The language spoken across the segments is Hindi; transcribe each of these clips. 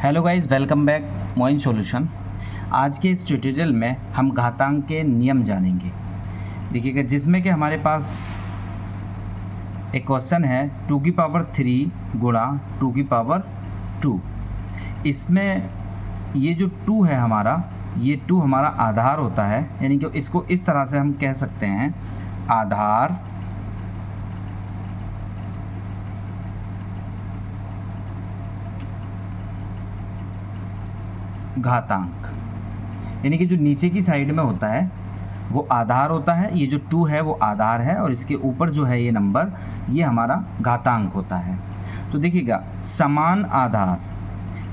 Hello guys, welcome back Moin solution. आज के इस ट्यूटोरियल में हम घातांक के नियम जानेंगे। देखिएगा, जिसमें कि हमारे पास एक क्वेश्चन है 2 की पावर 3 गुणा 2 की पावर 2। इसमें ये जो 2 है हमारा, ये 2 हमारा आधार होता है, यानी कि इसको इस तरह से हम कह सकते हैं आधार घातांक, यानी कि जो नीचे की साइड में होता है वो आधार होता है। ये जो 2 है वो आधार है और इसके ऊपर जो है ये नंबर, ये हमारा घातांक होता है। तो देखिएगा, समान आधार,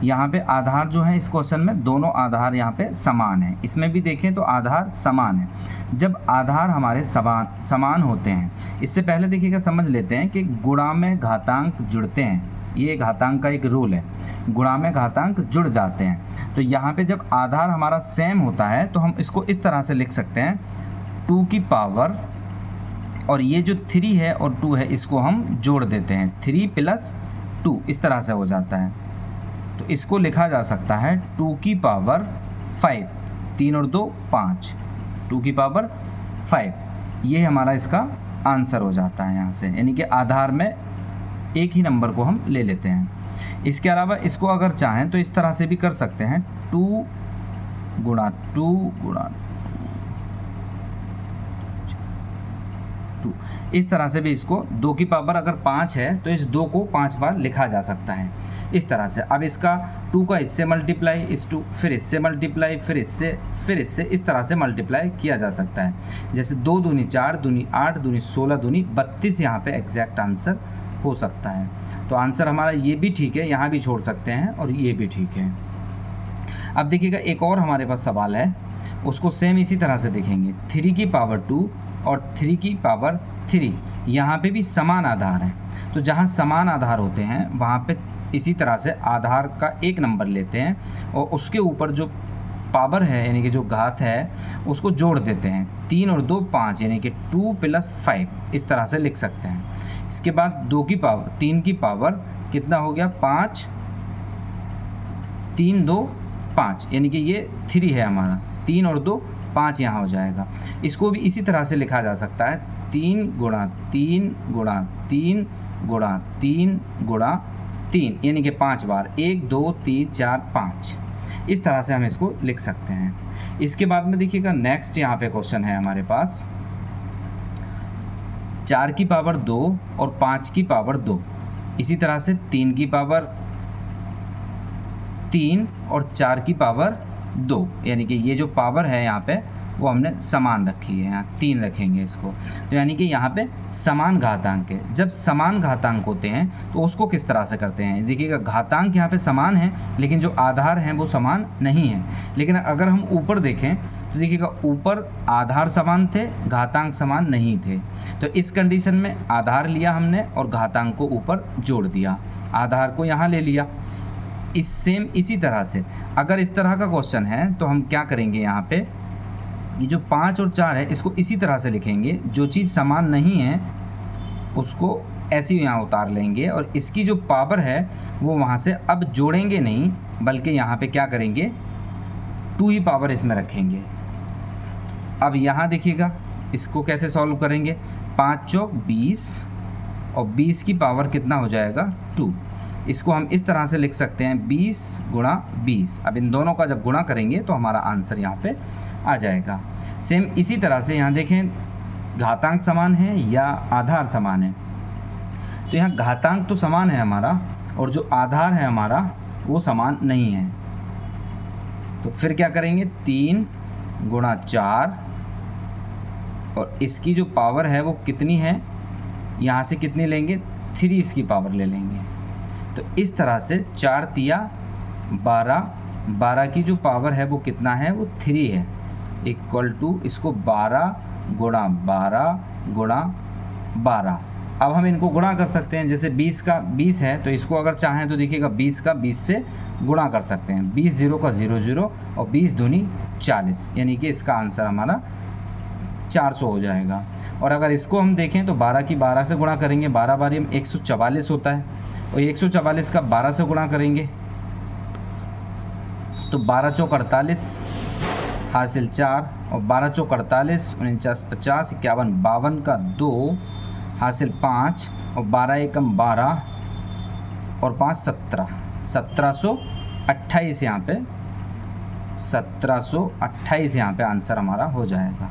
यहाँ पे आधार जो है इस क्वेश्चन में दोनों आधार यहाँ पे समान है। इसमें भी देखें तो आधार समान है। जब आधार हमारे समान होते हैं, इससे पहले देखिएगा समझ लेते हैं कि गुणा में घातांक जुड़ते हैं। ये घातांक का एक रूल है, गुणा में घातांक जुड़ जाते हैं। तो यहाँ पे जब आधार हमारा सेम होता है तो हम इसको इस तरह से लिख सकते हैं 2 की पावर, और ये जो 3 है और 2 है इसको हम जोड़ देते हैं, 3 + 2 इस तरह से हो जाता है। तो इसको लिखा जा सकता है 2 की पावर 5, 3 और 2 5, 2 की पावर 5। ये हमारा इसका आंसर हो जाता है यहाँ से, यानी कि आधार में एक ही नंबर को हम ले लेते हैं। इसके अलावा इसको अगर चाहें तो इस तरह से भी कर सकते हैं 2 गुणा 2 गुणा 2, इस तरह से भी इसको 2 की पावर अगर 5 है तो इस 2 को 5 बार लिखा जा सकता है इस तरह से। अब इसका 2 का इससे मल्टीप्लाई, इस 2 फिर इससे मल्टीप्लाई, फिर इससे इस तरह से मल्टीप्लाई किया जा सकता है। जैसे 2 दूनी 4, दूनी 8, दूनी 16, दूनी 32 यहाँ पे एग्जैक्ट आंसर हो सकता है। तो आंसर हमारा ये भी ठीक है, यहाँ भी छोड़ सकते हैं और ये भी ठीक है। अब देखिएगा, एक और हमारे पास सवाल है, उसको सेम इसी तरह से देखेंगे। 3 की पावर 2 और 3 की पावर 3, यहाँ पे भी समान आधार है। तो जहाँ समान आधार होते हैं वहाँ पे इसी तरह से आधार का एक नंबर लेते हैं और उसके ऊपर जो पावर है यानी कि जो घात है उसको जोड़ देते हैं। 3 और 2 5, यानी कि 2 + 5 इस तरह से लिख सकते हैं। इसके बाद 3 की पावर कितना हो गया 5, 3 2 5, यानी कि ये 3 है हमारा, 3 और 2 5 यहाँ हो जाएगा। इसको भी इसी तरह से लिखा जा सकता है 3 गुणा 3 गुणा 3 गुणा 3 गुणा 3, यानी कि 5 बार, 1 2 3 4 5, इस तरह से हम इसको लिख सकते हैं। इसके बाद में देखिएगा, नेक्स्ट यहाँ पे क्वेश्चन है हमारे पास 4 की पावर 2 और 5 की पावर 2, इसी तरह से 3 की पावर 3 और 4 की पावर 2, यानी कि ये जो पावर है यहाँ पे वो हमने समान रखी है, यहाँ 3 रखेंगे इसको। तो यानी कि यहाँ पे समान घातांक है। जब समान घातांक होते हैं तो उसको किस तरह से करते हैं, देखिएगा घातांक यहाँ पे समान है लेकिन जो आधार हैं वो समान नहीं है। लेकिन अगर हम ऊपर देखें तो देखिएगा, ऊपर आधार समान थे, घातांक समान नहीं थे। तो इस कंडीशन में आधार लिया हमने और घातांक को ऊपर जोड़ दिया, आधार को यहाँ ले लिया। इसी तरह से अगर इस तरह का क्वेश्चन है तो हम क्या करेंगे, यहाँ पे ये जो 5 और 4 है इसको इसी तरह से लिखेंगे। जो चीज़ समान नहीं है उसको ऐसे ही यहाँ उतार लेंगे और इसकी जो पावर है वो वहाँ से अब जोड़ेंगे नहीं, बल्कि यहाँ पे क्या करेंगे 2 ही पावर इसमें रखेंगे। अब यहाँ देखिएगा, इसको कैसे सॉल्व करेंगे, 5 चौक 20 और 20 की पावर कितना हो जाएगा 2। इसको हम इस तरह से लिख सकते हैं 20 गुणा 20। अब इन दोनों का जब गुणा करेंगे तो हमारा आंसर यहाँ पे आ जाएगा। सेम इसी तरह से यहाँ देखें, घातांक समान है या आधार समान है। तो यहाँ घातांक तो समान है हमारा और जो आधार है हमारा वो समान नहीं है। तो फिर क्या करेंगे, 3 गुणा 4 और इसकी जो पावर है वो कितनी है, यहाँ से कितनी लेंगे 3 इसकी पावर ले लेंगे। तो इस तरह से 4 तिया 12, 12 की जो पावर है वो कितना है, वो 3 है, इक्वल टू इसको 12 गुणा 12 गुणा 12। अब हम इनको गुणा कर सकते हैं, जैसे 20 का 20 है तो इसको अगर चाहें तो देखिएगा 20 का 20 से गुणा कर सकते हैं, 20 0 का 0 0 और 20 दूनी 40, यानी कि इसका आंसर हमारा 400 हो जाएगा। और अगर इसको हम देखें तो 12 की 12 से गुणा करेंगे, 12 बारी 144 होता है और 144 का 12 से गुणा करेंगे तो 12 चौक 48 हासिल 4 और 12 चौक 48 49 50 51 52 का 2 हासिल 5 और 12 एकम 12 और 5 17 1728 यहाँ पे 1728 यहाँ पे आंसर हमारा हो जाएगा।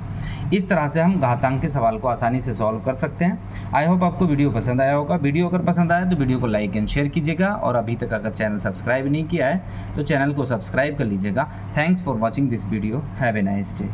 इस तरह से हम घातांक के सवाल को आसानी से सॉल्व कर सकते हैं। आई होप आपको वीडियो पसंद आया होगा। वीडियो अगर पसंद आया तो वीडियो को लाइक एंड शेयर कीजिएगा और अभी तक अगर चैनल सब्सक्राइब नहीं किया है तो चैनल को सब्सक्राइब कर लीजिएगा। Thanks for watching this video. Have a nice day.